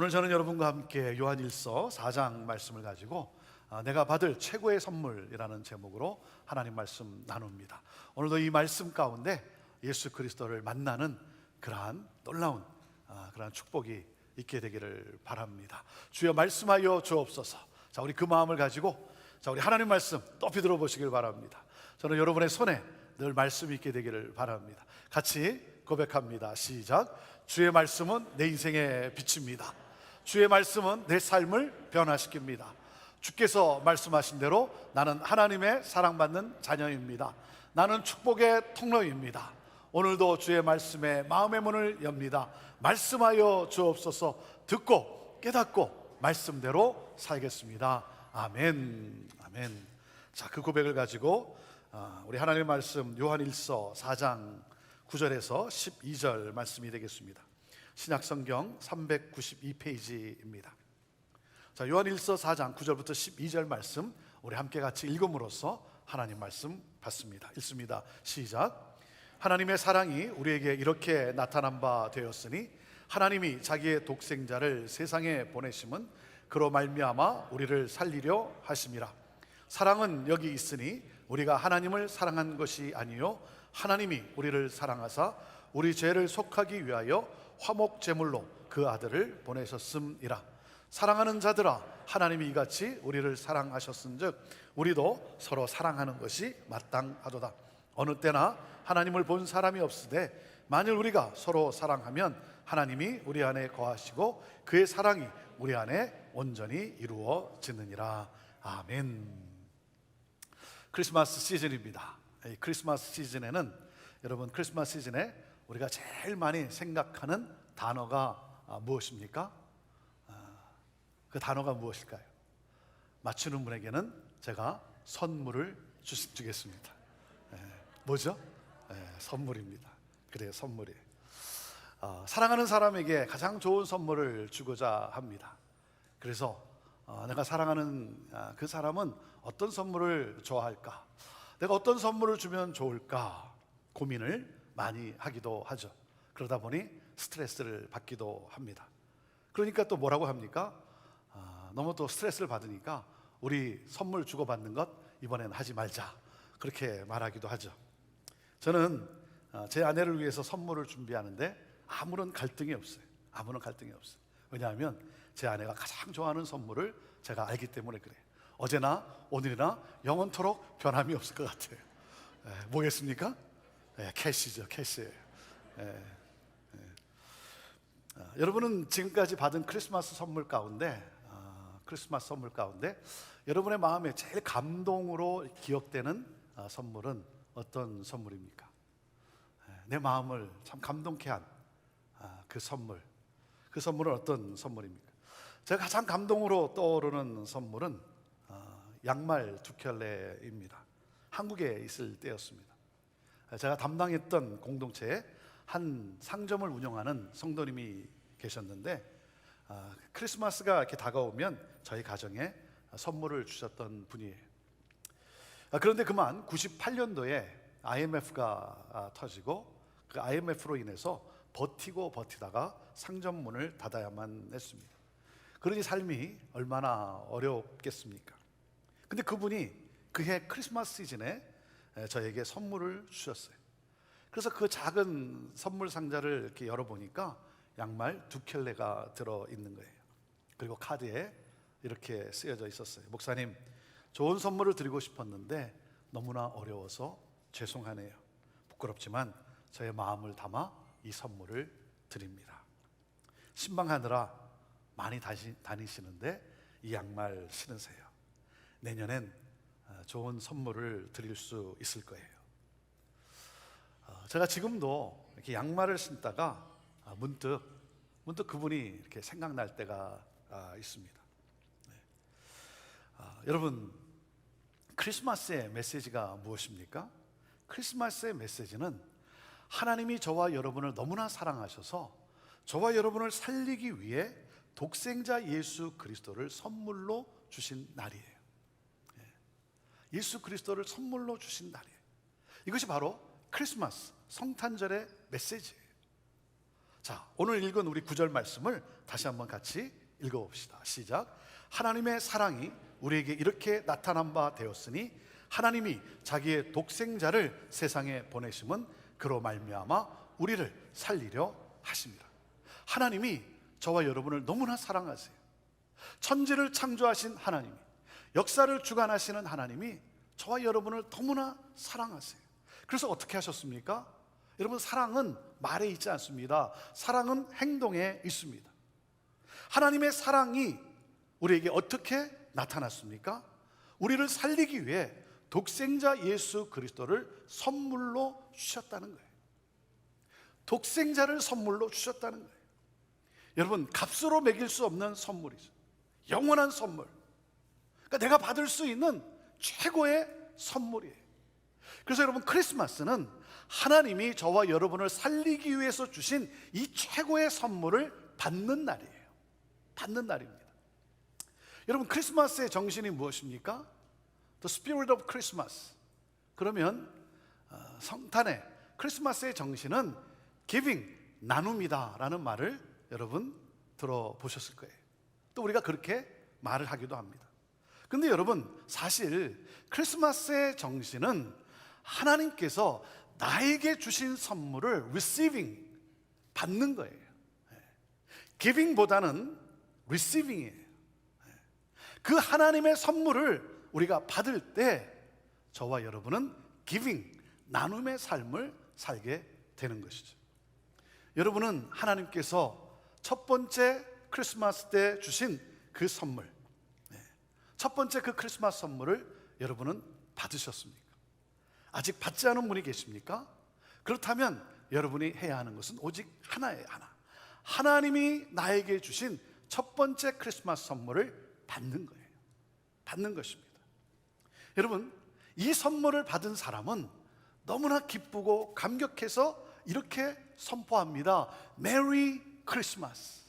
오늘 저는 여러분과 함께 요한일서 4장 말씀을 가지고 내가 받을 최고의 선물이라는 제목으로 하나님 말씀 나눕니다. 오늘도 이 말씀 가운데 예수 그리스도를 만나는 그러한 놀라운 그러한 축복이 있게 되기를 바랍니다. 주여 말씀하여 주옵소서. 자, 우리 그 마음을 가지고 우리 하나님 말씀 높이 들어보시길 바랍니다. 저는 여러분의 손에 늘 말씀이 있게 되기를 바랍니다. 같이 고백합니다. 시작. 주의 말씀은 내 인생의 빛입니다. 주의 말씀은 내 삶을 변화시킵니다. 주께서 말씀하신 대로 나는 하나님의 사랑받는 자녀입니다. 나는 축복의 통로입니다. 오늘도 주의 말씀에 마음의 문을 엽니다. 말씀하여 주옵소서. 듣고 깨닫고 말씀대로 살겠습니다. 아멘. 아멘. 자, 그 고백을 가지고 우리 하나님의 말씀 요한일서 4장 9절에서 12절 말씀이 되겠습니다. 신약성경 392페이지입니다. 자, 요한일서 4장 9절부터 12절 말씀 우리 함께 같이 읽음으로써 하나님 말씀 받습니다. 읽습니다. 시작. 하나님의 사랑이 우리에게 이렇게 나타난 바 되었으니 하나님이 자기의 독생자를 세상에 보내심은 그로 말미암아 우리를 살리려 하심이라. 사랑은 여기 있으니 우리가 하나님을 사랑한 것이 아니요 하나님이 우리를 사랑하사 우리 죄를 속하기 위하여 화목 제물로 그 아들을 보내셨음이라. 사랑하는 자들아, 하나님이 이같이 우리를 사랑하셨은즉 우리도 서로 사랑하는 것이 마땅하도다. 어느 때나 하나님을 본 사람이 없으되 만일 우리가 서로 사랑하면 하나님이 우리 안에 거하시고 그의 사랑이 우리 안에 온전히 이루어지느니라. 아멘. 크리스마스 시즌입니다. 이 크리스마스 시즌에는 여러분, 크리스마스 시즌에 우리가 제일 많이 생각하는 단어가 무엇입니까? 그 단어가 무엇일까요? 맞추는 분에게는 제가 선물을 주겠습니다. 뭐죠? 선물입니다. 그래요, 선물이에요. 사랑하는 사람에게 가장 좋은 선물을 주고자 합니다. 그래서 내가 사랑하는 그 사람은 어떤 선물을 좋아할까? 내가 어떤 선물을 주면 좋을까? 고민을 많이 하기도 하죠. 그러다 보니 스트레스를 받기도 합니다. 그러니까 또 뭐라고 합니까? 너무 또 스트레스를 받으니까 우리 선물 주고받는 것 이번엔 하지 말자, 그렇게 말하기도 하죠. 저는 제 아내를 위해서 선물을 준비하는데 아무런 갈등이 없어요. 아무런 갈등이 없어요. 왜냐하면 제 아내가 가장 좋아하는 선물을 제가 알기 때문에 그래요. 어제나 오늘이나 영원토록 변함이 없을 것 같아요. 뭐겠습니까? 캐시죠, 캐시예요. 여러분은 지금까지 받은 크리스마스 선물 가운데 여러분의 마음에 제일 감동으로 기억되는 선물은 어떤 선물입니까? 내 마음을 참 감동케 한 그 선물은 어떤 선물입니까? 제가 가장 감동으로 떠오르는 선물은 양말 2켤레입니다. 한국에 있을 때였습니다. 제가 담당했던 공동체에 한 상점을 운영하는 성도님이 계셨는데 크리스마스가 이렇게 다가오면 저희 가정에 선물을 주셨던 분이에요. 그런데 그만 98년도에 IMF가 터지고 그 IMF로 인해서 버티다가 상점 문을 닫아야만 했습니다. 그러니 삶이 얼마나 어렵겠습니까? 근데 그분이 그해 크리스마스 시즌에 저에게 선물을 주셨어요. 그래서 그 작은 선물 상자를 이렇게 열어보니까 양말 2켤레가 들어있는 거예요. 그리고 카드에 이렇게 쓰여져 있었어요. 목사님, 좋은 선물을 드리고 싶었는데 너무나 어려워서 죄송하네요. 부끄럽지만 저의 마음을 담아 이 선물을 드립니다. 신방하느라 많이 다니시는데 이 양말 신으세요. 내년엔 좋은 선물을 드릴 수 있을 거예요. 제가 지금도 이렇게 양말을 신다가 문득 그분이 이렇게 생각날 때가 있습니다. 여러분, 크리스마스의 메시지가 무엇입니까? 크리스마스의 메시지는 하나님이 저와 여러분을 너무나 사랑하셔서 저와 여러분을 살리기 위해 독생자 예수 그리스도를 선물로 주신 날이에요. 예수 그리스도를 선물로 주신 날이에요. 이것이 바로 크리스마스 성탄절의 메시지예요. 자, 오늘 읽은 우리 9절 말씀을 다시 한번 같이 읽어봅시다. 시작. 하나님의 사랑이 우리에게 이렇게 나타난 바 되었으니 하나님이 자기의 독생자를 세상에 보내심은 그로 말미암아 우리를 살리려 하심이라. 하나님이 저와 여러분을 너무나 사랑하세요. 천지를 창조하신 하나님이, 역사를 주관하시는 하나님이 저와 여러분을 너무나 사랑하세요. 그래서 어떻게 하셨습니까? 여러분, 사랑은 말에 있지 않습니다. 사랑은 행동에 있습니다. 하나님의 사랑이 우리에게 어떻게 나타났습니까? 우리를 살리기 위해 독생자 예수 그리스도를 선물로 주셨다는 거예요. 독생자를 선물로 주셨다는 거예요. 여러분, 값으로 매길 수 없는 선물이죠. 영원한 선물. 그러니까 내가 받을 수 있는 최고의 선물이에요. 그래서 여러분, 크리스마스는 하나님이 저와 여러분을 살리기 위해서 주신 이 최고의 선물을 받는 날이에요. 받는 날입니다. 여러분, 크리스마스의 정신이 무엇입니까? The Spirit of Christmas. 그러면 성탄의 크리스마스의 정신은 Giving, 나눔이다 라는 말을 여러분 들어보셨을 거예요. 또 우리가 그렇게 말을 하기도 합니다. 근데 여러분, 사실 크리스마스의 정신은 하나님께서 나에게 주신 선물을 receiving, 받는 거예요. giving보다는 receiving이에요. 그 하나님의 선물을 우리가 받을 때 저와 여러분은 giving, 나눔의 삶을 살게 되는 것이죠. 여러분은 하나님께서 첫 번째 크리스마스 때 주신 그 선물, 첫 번째 그 크리스마스 선물을 여러분은 받으셨습니까? 아직 받지 않은 분이 계십니까? 그렇다면 여러분이 해야 하는 것은 오직 하나예요. 하나님이 나에게 주신 첫 번째 크리스마스 선물을 받는 거예요. 받는 것입니다. 여러분, 이 선물을 받은 사람은 너무나 기쁘고 감격해서 이렇게 선포합니다. 메리 크리스마스.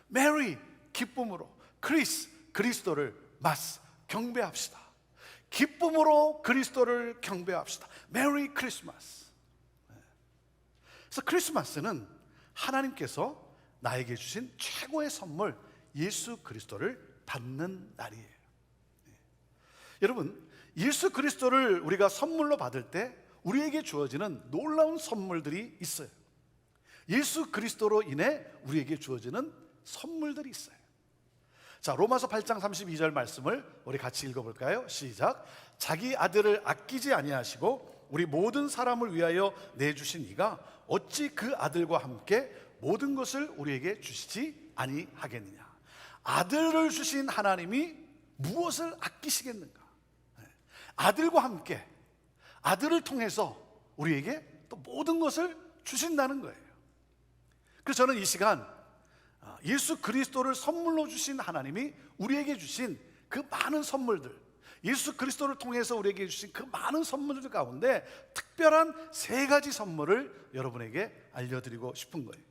메리, 기쁨으로. 크리스, 그리스도를. 마스, 경배합시다. 기쁨으로 그리스도를 경배합시다. 메리 크리스마스. 그래서 크리스마스는 하나님께서 나에게 주신 최고의 선물, 예수 그리스도를 받는 날이에요. 여러분, 예수 그리스도를 우리가 선물로 받을 때 우리에게 주어지는 놀라운 선물들이 있어요. 예수 그리스도로 인해 우리에게 주어지는 선물들이 있어요. 자, 로마서 8장 32절 말씀을 우리 같이 읽어볼까요? 시작. 자기 아들을 아끼지 아니하시고 우리 모든 사람을 위하여 내주신 이가 어찌 그 아들과 함께 모든 것을 우리에게 주시지 아니하겠느냐. 아들을 주신 하나님이 무엇을 아끼시겠는가? 아들과 함께, 아들을 통해서 우리에게 또 모든 것을 주신다는 거예요. 그래서 저는 이 시간 예수 그리스도를 선물로 주신 하나님이 우리에게 주신 그 많은 선물들, 예수 그리스도를 통해서 우리에게 주신 그 많은 선물들 가운데 특별한 세 가지 선물을 여러분에게 알려드리고 싶은 거예요.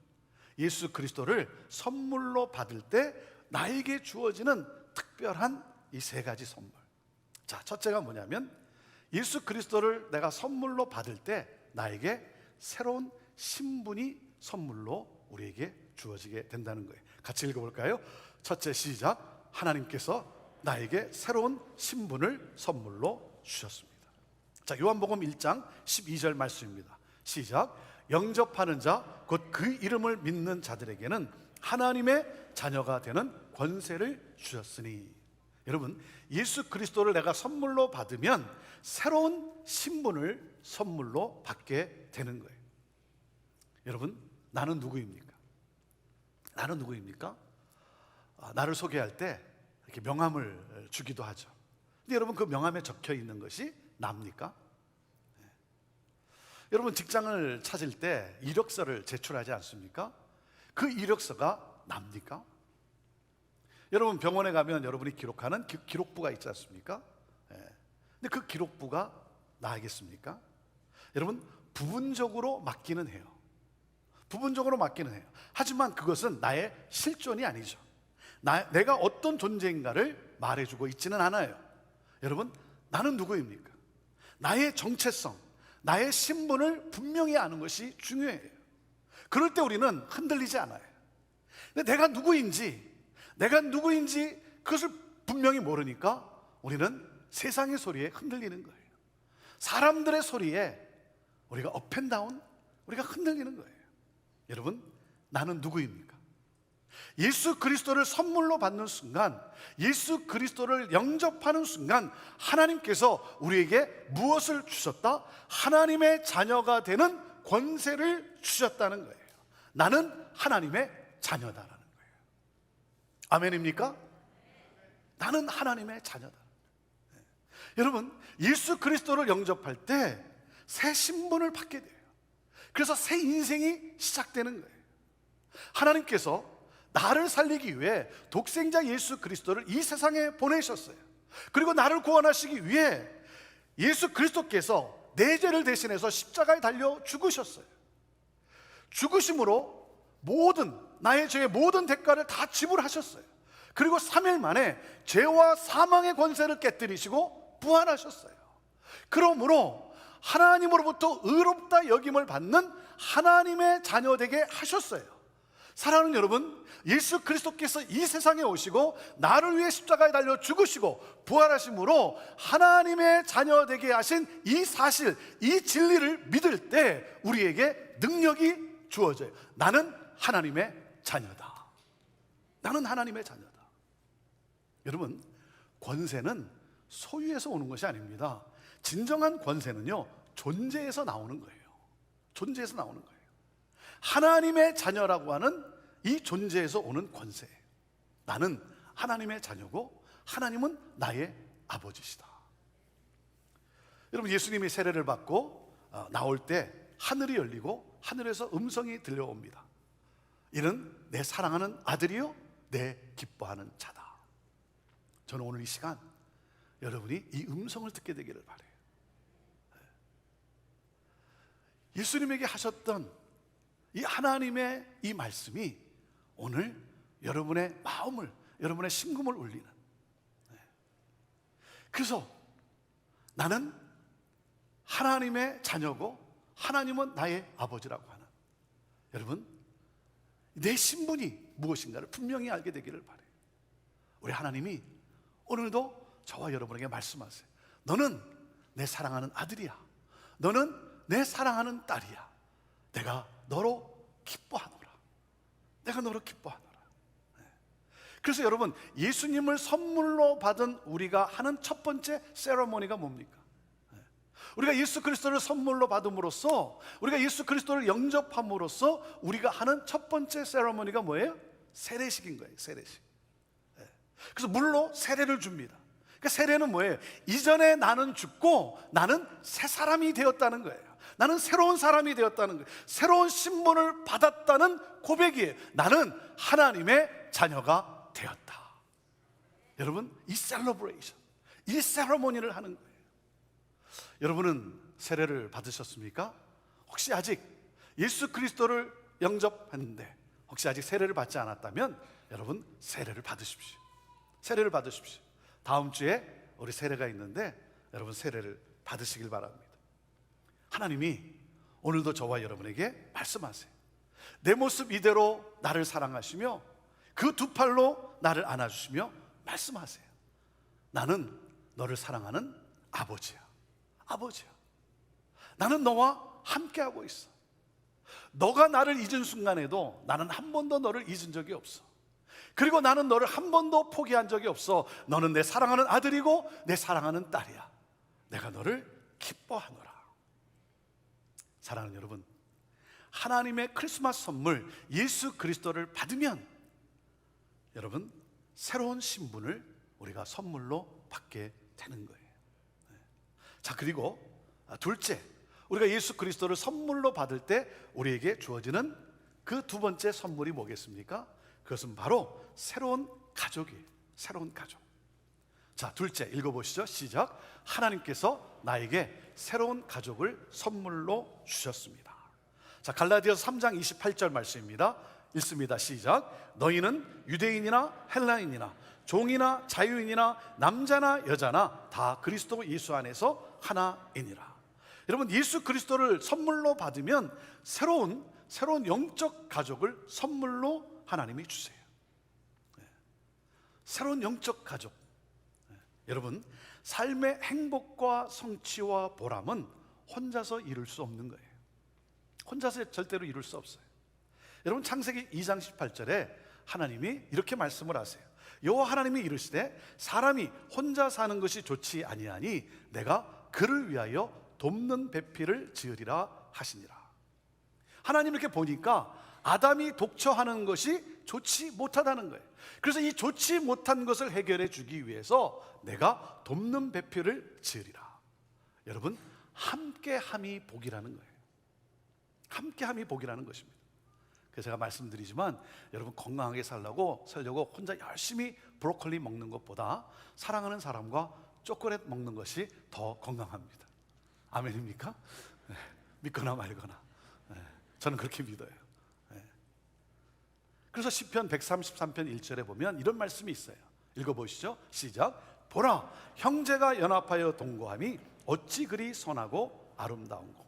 예수 그리스도를 선물로 받을 때 나에게 주어지는 특별한 이 세 가지 선물. 자, 첫째가 뭐냐면 예수 그리스도를 내가 선물로 받을 때 나에게 새로운 신분이 선물로 우리에게 주어지게 된다는 거예요. 같이 읽어볼까요? 첫째, 시작. 하나님께서 나에게 새로운 신분을 선물로 주셨습니다. 자, 요한복음 1장 12절 말씀입니다. 시작. 영접하는 자, 곧 그 이름을 믿는 자들에게는 하나님의 자녀가 되는 권세를 주셨으니. 여러분, 예수 그리스도를 내가 선물로 받으면 새로운 신분을 선물로 받게 되는 거예요. 여러분, 나는 누구입니까? 나는 누구입니까? 나를 소개할 때 이렇게 명함을 주기도 하죠. 근데 여러분, 그 명함에 적혀 있는 것이 납니까? 네. 여러분, 직장을 찾을 때 이력서를 제출하지 않습니까? 그 이력서가 납니까? 여러분, 병원에 가면 여러분이 기록하는 기록부가 있지 않습니까? 네. 근데 그 기록부가 나겠습니까? 여러분, 부분적으로 맞기는 해요. 부분적으로 맞기는 해요. 하지만 그것은 나의 실존이 아니죠. 내가 어떤 존재인가를 말해주고 있지는 않아요. 여러분, 나는 누구입니까? 나의 정체성, 나의 신분을 분명히 아는 것이 중요해요. 그럴 때 우리는 흔들리지 않아요. 근데 내가 누구인지 그것을 분명히 모르니까 우리는 세상의 소리에 흔들리는 거예요. 사람들의 소리에 우리가 업앤다운, 우리가 흔들리는 거예요. 여러분, 나는 누구입니까? 예수 그리스도를 선물로 받는 순간, 예수 그리스도를 영접하는 순간 하나님께서 우리에게 무엇을 주셨다? 하나님의 자녀가 되는 권세를 주셨다는 거예요. 나는 하나님의 자녀다라는 거예요. 아멘입니까? 나는 하나님의 자녀다. 여러분, 예수 그리스도를 영접할 때 새 신분을 받게 돼요. 그래서 새 인생이 시작되는 거예요. 하나님께서 나를 살리기 위해 독생자 예수 그리스도를 이 세상에 보내셨어요. 그리고 나를 구원하시기 위해 예수 그리스도께서 내 죄를 대신해서 십자가에 달려 죽으셨어요. 죽으심으로 나의 죄의 모든 대가를 다 지불하셨어요. 그리고 3일 만에 죄와 사망의 권세를 깨뜨리시고 부활하셨어요. 그러므로 하나님으로부터 의롭다 여김을 받는 하나님의 자녀 되게 하셨어요. 사랑하는 여러분, 예수 그리스도께서 이 세상에 오시고 나를 위해 십자가에 달려 죽으시고 부활하심으로 하나님의 자녀 되게 하신 이 사실, 이 진리를 믿을 때 우리에게 능력이 주어져요. 나는 하나님의 자녀다. 나는 하나님의 자녀다. 여러분, 권세는 소유에서 오는 것이 아닙니다. 진정한 권세는요, 존재에서 나오는 거예요. 존재에서 나오는 거예요. 하나님의 자녀라고 하는 이 존재에서 오는 권세. 나는 하나님의 자녀고 하나님은 나의 아버지시다. 여러분, 예수님이 세례를 받고 나올 때 하늘이 열리고 하늘에서 음성이 들려옵니다. 이는 내 사랑하는 아들이요 내 기뻐하는 자다. 저는 오늘 이 시간 여러분이 이 음성을 듣게 되기를 바라요. 예수님에게 하셨던 이 하나님의 이 말씀이 오늘 여러분의 마음을, 여러분의 심금을 울리는, 그래서 나는 하나님의 자녀고 하나님은 나의 아버지라고 하는, 여러분, 내 신분이 무엇인가를 분명히 알게 되기를 바라요. 우리 하나님이 오늘도 저와 여러분에게 말씀하세요. 너는 내 사랑하는 아들이야. 너는 내 사랑하는 딸이야. 내가 너로 기뻐하노라. 내가 너로 기뻐하노라. 그래서 여러분, 예수님을 선물로 받은 우리가 하는 첫 번째 세레모니가 뭡니까? 우리가 예수 그리스도를 선물로 받음으로써, 우리가 예수 그리스도를 영접함으로써 우리가 하는 첫 번째 세레모니가 뭐예요? 세례식인 거예요. 세례식. 그래서 물로 세례를 줍니다. 그러니까 세례는 뭐예요? 이전에 나는 죽고 나는 새 사람이 되었다는 거예요. 나는 새로운 사람이 되었다는 거예요. 새로운 신분을 받았다는 고백이에요. 나는 하나님의 자녀가 되었다. 여러분, 이 셀러브레이션, 이 세레모니를 하는 거예요. 여러분은 세례를 받으셨습니까? 혹시 아직 예수 그리스도를 영접했는데 혹시 아직 세례를 받지 않았다면 여러분, 세례를 받으십시오. 세례를 받으십시오. 다음 주에 우리 세례가 있는데 여러분, 세례를 받으시길 바랍니다. 하나님이 오늘도 저와 여러분에게 말씀하세요. 내 모습 이대로 나를 사랑하시며 그 두 팔로 나를 안아주시며 말씀하세요. 나는 너를 사랑하는 아버지야. 아버지야. 나는 너와 함께하고 있어. 너가 나를 잊은 순간에도 나는 한 번도 너를 잊은 적이 없어. 그리고 나는 너를 한 번도 포기한 적이 없어. 너는 내 사랑하는 아들이고 내 사랑하는 딸이야. 내가 너를 기뻐하노라. 사랑하는 여러분, 하나님의 크리스마스 선물 예수 그리스도를 받으면 여러분, 새로운 신분을 우리가 선물로 받게 되는 거예요. 자, 그리고 둘째, 우리가 예수 그리스도를 선물로 받을 때 우리에게 주어지는 그 두 번째 선물이 뭐겠습니까? 그것은 바로 새로운 가족이에요. 새로운 가족. 자, 둘째 읽어보시죠. 시작. 하나님께서 나에게 새로운 가족을 선물로 주셨습니다. 자, 갈라디아서 3장 28절 말씀입니다. 읽습니다. 시작. 너희는 유대인이나 헬라인이나 종이나 자유인이나 남자나 여자나 다 그리스도 예수 안에서 하나이니라. 여러분, 예수 그리스도를 선물로 받으면 새로운 영적 가족을 선물로 하나님이 주세요. 새로운 영적 가족. 여러분, 삶의 행복과 성취와 보람은 혼자서 이룰 수 없는 거예요. 혼자서 절대로 이룰 수 없어요. 여러분, 창세기 2장 18절에 하나님이 이렇게 말씀을 하세요. 여호와 하나님이 이르시되 사람이 혼자 사는 것이 좋지 아니하니 내가 그를 위하여 돕는 배필을 지으리라 하시니라. 하나님 이렇게 보니까 아담이 독처하는 것이 좋지 못하다는 거예요. 그래서 이 좋지 못한 것을 해결해 주기 위해서 내가 돕는 배필을 지으리라. 여러분, 함께함이 복이라는 거예요. 함께함이 복이라는 것입니다. 그래서 제가 말씀드리지만 여러분, 건강하게 살려고 혼자 열심히 브로콜리 먹는 것보다 사랑하는 사람과 초콜릿 먹는 것이 더 건강합니다. 아멘입니까? 네, 믿거나 말거나. 네, 저는 그렇게 믿어요. 네. 그래서 시편 133편 1절에 보면 이런 말씀이 있어요. 읽어보시죠. 시작. 보라, 형제가 연합하여 동거함이 어찌 그리 선하고 아름다운고.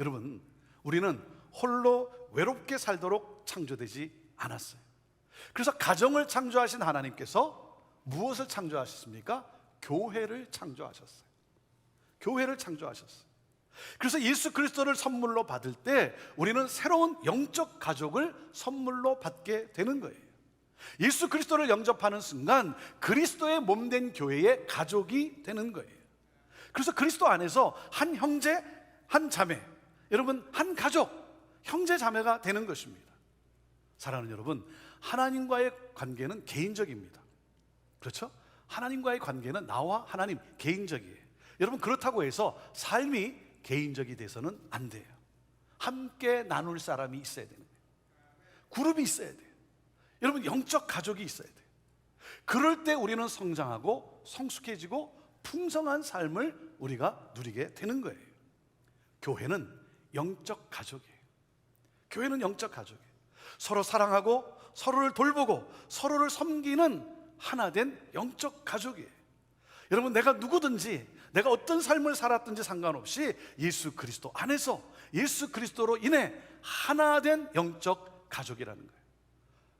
여러분, 우리는 홀로 외롭게 살도록 창조되지 않았어요. 그래서 가정을 창조하신 하나님께서 무엇을 창조하셨습니까? 교회를 창조하셨어요. 교회를 창조하셨어요. 그래서 예수 그리스도를 선물로 받을 때 우리는 새로운 영적 가족을 선물로 받게 되는 거예요. 예수 그리스도를 영접하는 순간 그리스도의 몸된 교회의 가족이 되는 거예요. 그래서 그리스도 안에서 한 형제, 한 자매, 여러분 한 가족, 형제 자매가 되는 것입니다. 사랑하는 여러분, 하나님과의 관계는 개인적입니다. 그렇죠? 하나님과의 관계는 나와 하나님 개인적이에요. 여러분, 그렇다고 해서 삶이 개인적이 돼서는 안 돼요. 함께 나눌 사람이 있어야 되는 거예요. 그룹이 있어야 돼요. 여러분, 영적 가족이 있어야 돼요. 그럴 때 우리는 성장하고 성숙해지고 풍성한 삶을 우리가 누리게 되는 거예요. 교회는 영적 가족이에요. 교회는 영적 가족이에요. 서로 사랑하고 서로를 돌보고 서로를 섬기는 하나된 영적 가족이에요. 여러분, 내가 누구든지 내가 어떤 삶을 살았든지 상관없이 예수 그리스도 안에서 예수 그리스도로 인해 하나된 영적 가족이라는 거예요.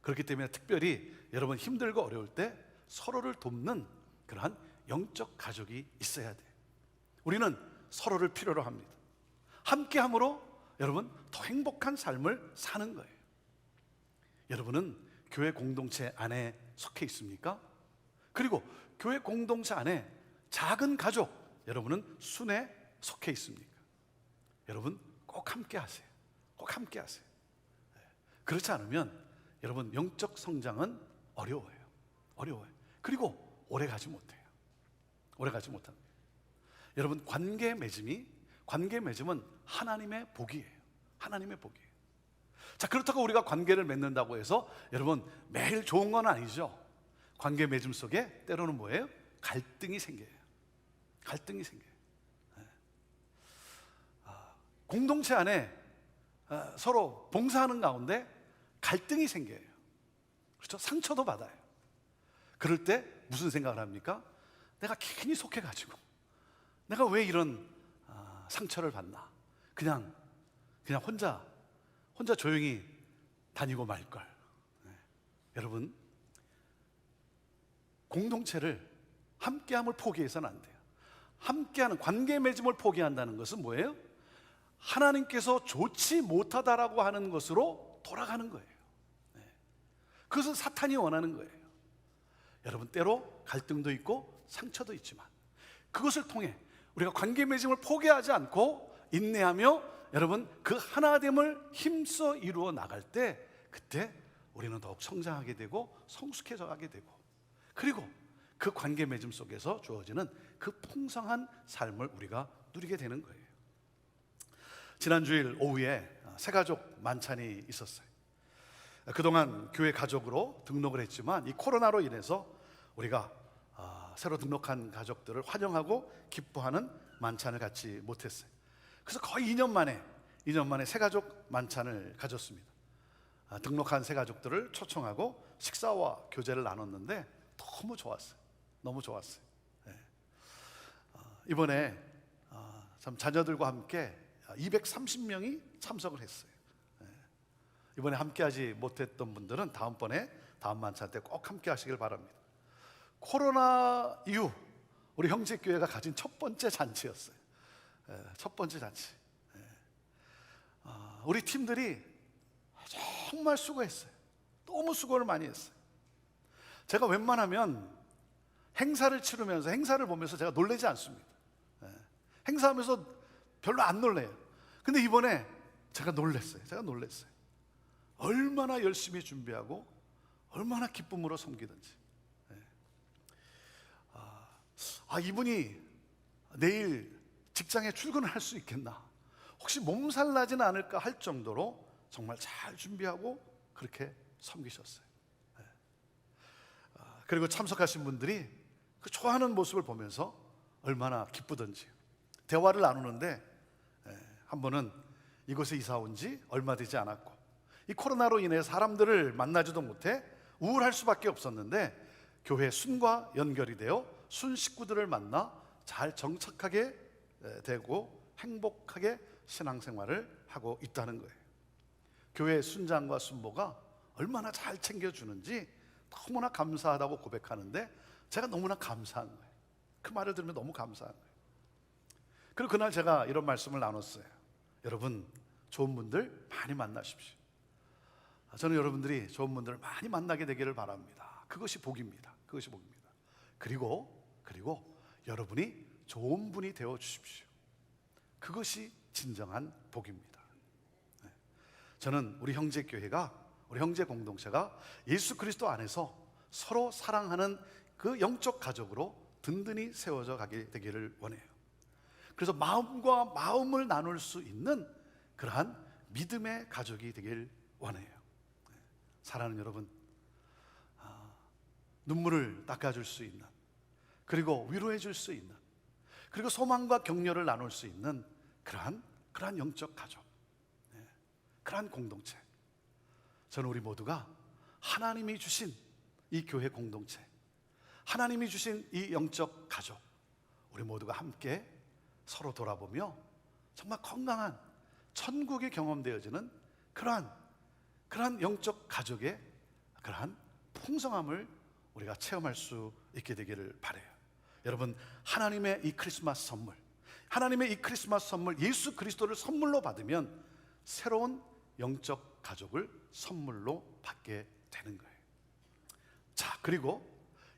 그렇기 때문에 특별히 여러분 힘들고 어려울 때 서로를 돕는 그러한 영적 가족이 있어야 돼요. 우리는 서로를 필요로 합니다. 함께함으로 여러분 더 행복한 삶을 사는 거예요. 여러분은 교회 공동체 안에 속해 있습니까? 그리고 교회 공동체 안에 작은 가족, 여러분은 순에 속해 있습니까? 여러분 꼭 함께 하세요. 꼭 함께 하세요. 그렇지 않으면 여러분 영적 성장은 어려워요. 어려워요. 그리고 오래 가지 못해요. 오래 가지 못합니다. 여러분, 관계 맺음은 하나님의 복이에요. 하나님의 복이에요. 자, 그렇다고 우리가 관계를 맺는다고 해서 여러분 매일 좋은 건 아니죠. 관계 맺음 속에 때로는 뭐예요? 갈등이 생겨요. 갈등이 생겨요. 공동체 안에 서로 봉사하는 가운데 갈등이 생겨요. 그렇죠? 상처도 받아요. 그럴 때 무슨 생각을 합니까? 내가 괜히 속해가지고 내가 왜 이런 상처를 받나? 그냥 혼자 조용히 다니고 말걸. 여러분, 공동체를 함께함을 포기해서는 안 돼요. 함께하는 관계 맺음을 포기한다는 것은 뭐예요? 하나님께서 좋지 못하다라고 하는 것으로 돌아가는 거예요. 그것은 사탄이 원하는 거예요. 여러분, 때로 갈등도 있고 상처도 있지만 그것을 통해 우리가 관계 맺음을 포기하지 않고 인내하며 여러분 그 하나됨을 힘써 이루어 나갈 때 그때 우리는 더욱 성장하게 되고 성숙해져 가게 되고 그리고 그 관계 맺음 속에서 주어지는 그 풍성한 삶을 우리가 누리게 되는 거예요. 지난 주일 오후에 새가족 만찬이 있었어요. 그동안 교회 가족으로 등록을 했지만 이 코로나로 인해서 우리가 새로 등록한 가족들을 환영하고 기뻐하는 만찬을 갖지 못했어요. 그래서 거의 2년 만에 새가족 만찬을 가졌습니다. 등록한 새가족들을 초청하고 식사와 교제를 나눴는데 너무 좋았어요. 너무 좋았어요. 이번에 참 자녀들과 함께 230명이 참석을 했어요. 이번에 함께하지 못했던 분들은 다음번에 다음 만찬 때 꼭 함께 하시길 바랍니다. 코로나 이후 우리 형제교회가 가진 첫 번째 잔치였어요. 첫 번째 잔치. 우리 팀들이 정말 수고했어요. 너무 수고를 많이 했어요. 제가 웬만하면 행사를 치르면서, 행사를 보면서 제가 놀라지 않습니다. 행사하면서 별로 안 놀래요. 근데 이번에 제가 놀랐어요. 얼마나 열심히 준비하고 얼마나 기쁨으로 섬기든지. 이분이 내일 직장에 출근을 할 수 있겠나, 혹시 몸살 나지는 않을까 할 정도로 정말 잘 준비하고 그렇게 섬기셨어요. 그리고 참석하신 분들이 그 좋아하는 모습을 보면서 얼마나 기쁘던지. 대화를 나누는데 한 번은 이곳에 이사 온 지 얼마 되지 않았고 이 코로나로 인해 사람들을 만나지도 못해 우울할 수밖에 없었는데 교회 순과 연결이 되어 순 식구들을 만나 잘 정착하게 되고 행복하게 신앙생활을 하고 있다는 거예요. 교회 순장과 순모가 얼마나 잘 챙겨주는지 너무나 감사하다고 고백하는데 제가 너무나 감사한 거예요. 그 말을 들으면 너무 감사한 거예요. 그리고 그날 제가 이런 말씀을 나눴어요. 여러분, 좋은 분들 많이 만나십시오. 저는 여러분들이 좋은 분들을 많이 만나게 되기를 바랍니다. 그것이 복입니다. 그것이 복입니다. 그리고 여러분이 좋은 분이 되어 주십시오. 그것이 진정한 복입니다. 저는 우리 형제교회가, 우리 형제 공동체가 예수 그리스도 안에서 서로 사랑하는 그 영적 가족으로 든든히 세워져 가게 되기를 원해요. 그래서 마음과 마음을 나눌 수 있는 그러한 믿음의 가족이 되길 원해요. 사랑하는 여러분, 눈물을 닦아줄 수 있는, 그리고 위로해 줄 수 있는, 그리고 소망과 격려를 나눌 수 있는 그러한 영적 가족, 그러한 공동체. 저는 우리 모두가 하나님이 주신 이 교회 공동체, 하나님이 주신 이 영적 가족, 우리 모두가 함께 서로 돌아보며 정말 건강한 천국이 경험되어지는 그러한 영적 가족의 그러한 풍성함을 우리가 체험할 수 있게 되기를 바라요. 여러분, 하나님의 이 크리스마스 선물, 예수 그리스도를 선물로 받으면 새로운 영적 가족을 선물로 받게 되는 거예요. 자, 그리고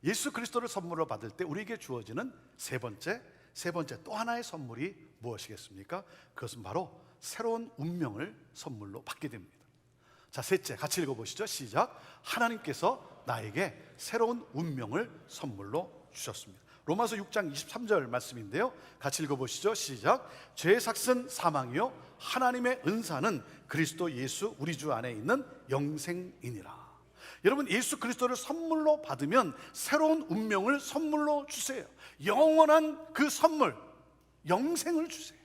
예수 그리스도를 선물로 받을 때 우리에게 주어지는 세 번째 또 하나의 선물이 무엇이겠습니까? 그것은 바로 새로운 운명을 선물로 받게 됩니다. 자, 셋째, 같이 읽어보시죠. 시작. 하나님께서 나에게 새로운 운명을 선물로 주셨습니다. 로마서 6장 23절 말씀인데요, 같이 읽어보시죠. 시작. 죄의 삭은 사망이요 하나님의 은사는 그리스도 예수 우리 주 안에 있는 영생이니라. 여러분, 예수 그리스도를 선물로 받으면 새로운 운명을 선물로 주세요. 영원한 그 선물, 영생을 주세요.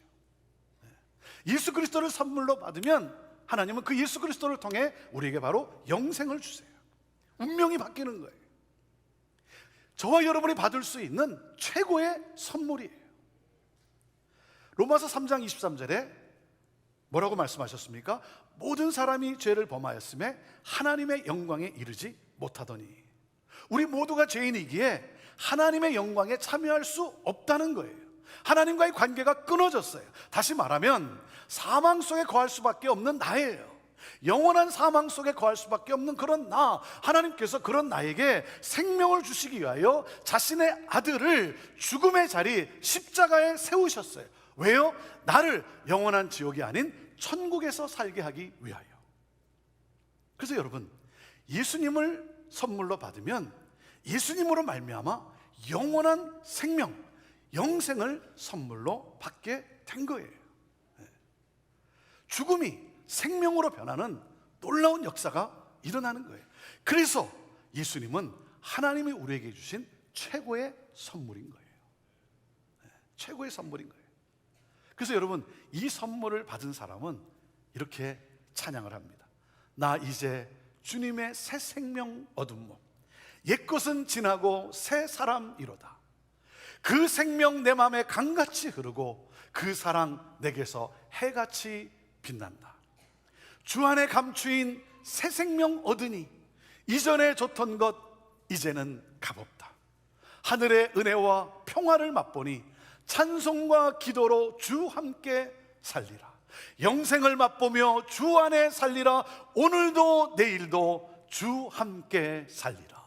예수 그리스도를 선물로 받으면 하나님은 그 예수 그리스도를 통해 우리에게 바로 영생을 주세요. 운명이 바뀌는 거예요. 저와 여러분이 받을 수 있는 최고의 선물이에요. 로마서 3장 23절에 뭐라고 말씀하셨습니까? 모든 사람이 죄를 범하였음에 하나님의 영광에 이르지 못하더니. 우리 모두가 죄인이기에 하나님의 영광에 참여할 수 없다는 거예요. 하나님과의 관계가 끊어졌어요. 다시 말하면 사망 속에 거할 수밖에 없는 나예요. 영원한 사망 속에 거할 수밖에 없는 그런 나, 하나님께서 그런 나에게 생명을 주시기 위하여 자신의 아들을 죽음의 자리 십자가에 세우셨어요. 왜요? 나를 영원한 지옥이 아닌 천국에서 살게 하기 위하여. 그래서 여러분, 예수님을 선물로 받으면 예수님으로 말미암아 영원한 생명, 영생을 선물로 받게 된 거예요. 죽음이 생명으로 변하는 놀라운 역사가 일어나는 거예요. 그래서 예수님은 하나님이 우리에게 주신 최고의 선물인 거예요. 최고의 선물인 거예요. 그래서 여러분, 이 선물을 받은 사람은 이렇게 찬양을 합니다. 나 이제 주님의 새 생명 얻음모, 옛것은 지나고 새 사람이로다. 그 생명 내 맘에 강같이 흐르고 그 사랑 내게서 해같이 빛난다. 주 안에 감추인 새 생명 얻으니 이전에 좋던 것 이제는 값없다. 하늘의 은혜와 평화를 맛보니 찬송과 기도로 주 함께 살리라. 영생을 맛보며 주 안에 살리라. 오늘도 내일도 주 함께 살리라.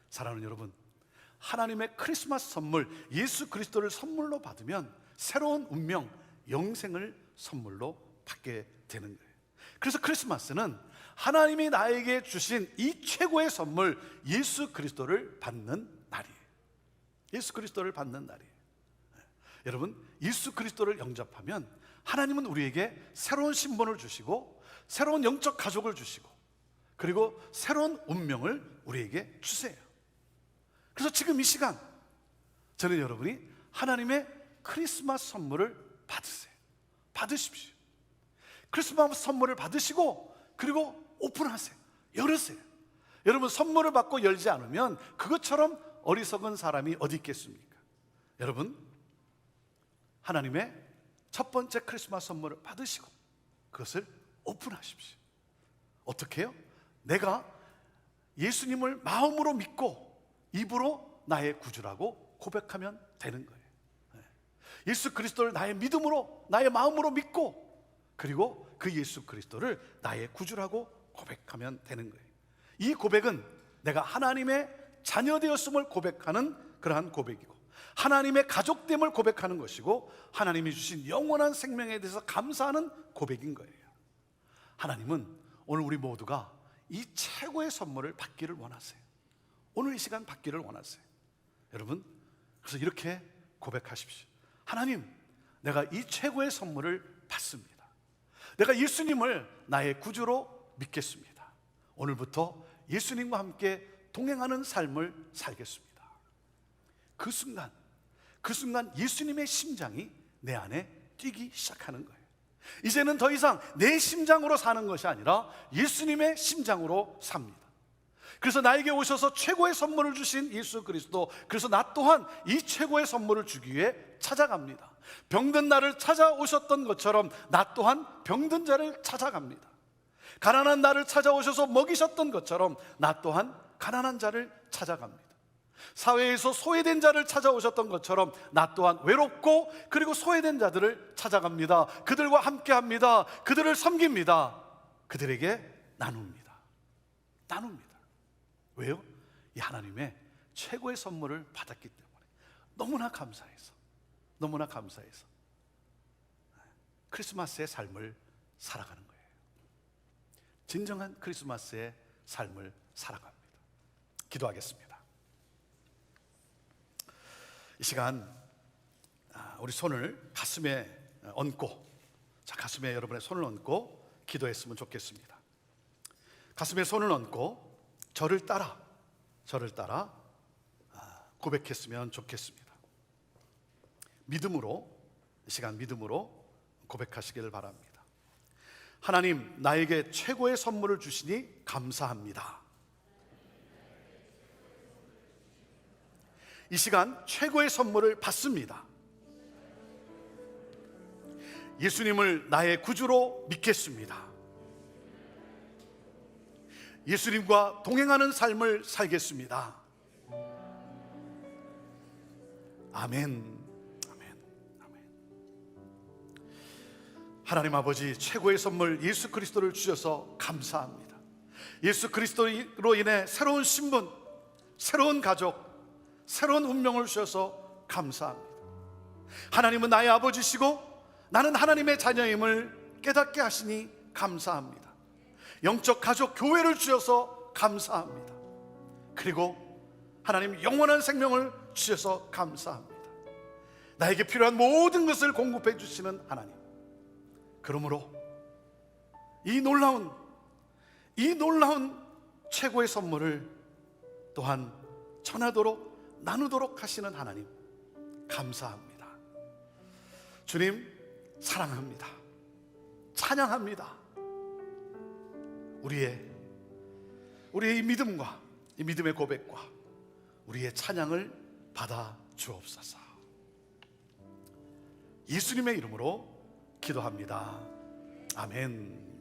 사랑하는 여러분, 하나님의 크리스마스 선물 예수 그리스도를 선물로 받으면 새로운 운명, 영생을 선물로 받게 되는 거예요. 그래서 크리스마스는 하나님이 나에게 주신 이 최고의 선물 예수 그리스도를 받는 날이에요. 예수 그리스도를 받는 날이에요. 여러분, 예수 그리스도를 영접하면 하나님은 우리에게 새로운 신분을 주시고 새로운 영적 가족을 주시고 그리고 새로운 운명을 우리에게 주세요. 그래서 지금 이 시간 저는 여러분이 하나님의 크리스마스 선물을 받으세요. 받으십시오. 크리스마스 선물을 받으시고 그리고 오픈하세요. 열으세요. 여러분, 선물을 받고 열지 않으면 그것처럼 어리석은 사람이 어디 있겠습니까? 여러분, 하나님의 첫 번째 크리스마스 선물을 받으시고 그것을 오픈하십시오. 어떻게 해요? 내가 예수님을 마음으로 믿고 입으로 나의 구주라고 고백하면 되는 거예요. 예수 그리스도를 나의 믿음으로, 나의 마음으로 믿고 그리고 그 예수 그리스도를 나의 구주라고 고백하면 되는 거예요. 이 고백은 내가 하나님의 자녀되었음을 고백하는 그러한 고백이고 하나님의 가족됨을 고백하는 것이고 하나님이 주신 영원한 생명에 대해서 감사하는 고백인 거예요. 하나님은 오늘 우리 모두가 이 최고의 선물을 받기를 원하세요. 오늘 이 시간 받기를 원하세요. 여러분, 그래서 이렇게 고백하십시오. 하나님, 내가 이 최고의 선물을 받습니다. 내가 예수님을 나의 구주로 믿겠습니다. 오늘부터 예수님과 함께 동행하는 삶을 살겠습니다. 그 순간 예수님의 심장이 내 안에 뛰기 시작하는 거예요. 이제는 더 이상 내 심장으로 사는 것이 아니라 예수님의 심장으로 삽니다. 그래서 나에게 오셔서 최고의 선물을 주신 예수 그리스도, 그래서 나 또한 이 최고의 선물을 주기 위해 찾아갑니다. 병든 나를 찾아오셨던 것처럼 나 또한 병든 자를 찾아갑니다. 가난한 나를 찾아오셔서 먹이셨던 것처럼 나 또한 가난한 자를 찾아갑니다. 사회에서 소외된 자를 찾아오셨던 것처럼 나 또한 외롭고 그리고 소외된 자들을 찾아갑니다. 그들과 함께합니다. 그들을 섬깁니다. 그들에게 나눕니다. 왜요? 이 하나님의 최고의 선물을 받았기 때문에 너무나 감사해서 크리스마스의 삶을 살아가는 거예요. 진정한 크리스마스의 삶을 살아갑니다. 기도하겠습니다. 이 시간 우리 손을 가슴에 얹고, 가슴에 여러분의 손을 얹고 기도했으면 좋겠습니다. 가슴에 손을 얹고 저를 따라 고백했으면 좋겠습니다. 믿음으로, 이 시간 믿음으로 고백하시기를 바랍니다. 하나님, 나에게 최고의 선물을 주시니 감사합니다. 이 시간 최고의 선물을 받습니다. 예수님을 나의 구주로 믿겠습니다. 예수님과 동행하는 삶을 살겠습니다. 아멘. 하나님 아버지, 최고의 선물 예수 그리스도를 주셔서 감사합니다. 예수 그리스도로 인해 새로운 신분, 새로운 가족, 새로운 운명을 주셔서 감사합니다. 하나님은 나의 아버지시고 나는 하나님의 자녀임을 깨닫게 하시니 감사합니다. 영적 가족 교회를 주셔서 감사합니다. 그리고 하나님 영원한 생명을 주셔서 감사합니다. 나에게 필요한 모든 것을 공급해 주시는 하나님, 그러므로 이 놀라운 최고의 선물을 또한 전하도록 나누도록 하시는 하나님, 감사합니다. 주님 사랑합니다. 찬양합니다. 우리의 이 믿음과 이 믿음의 고백과 우리의 찬양을 받아 주옵소서. 예수님의 이름으로 기도합니다. 아멘.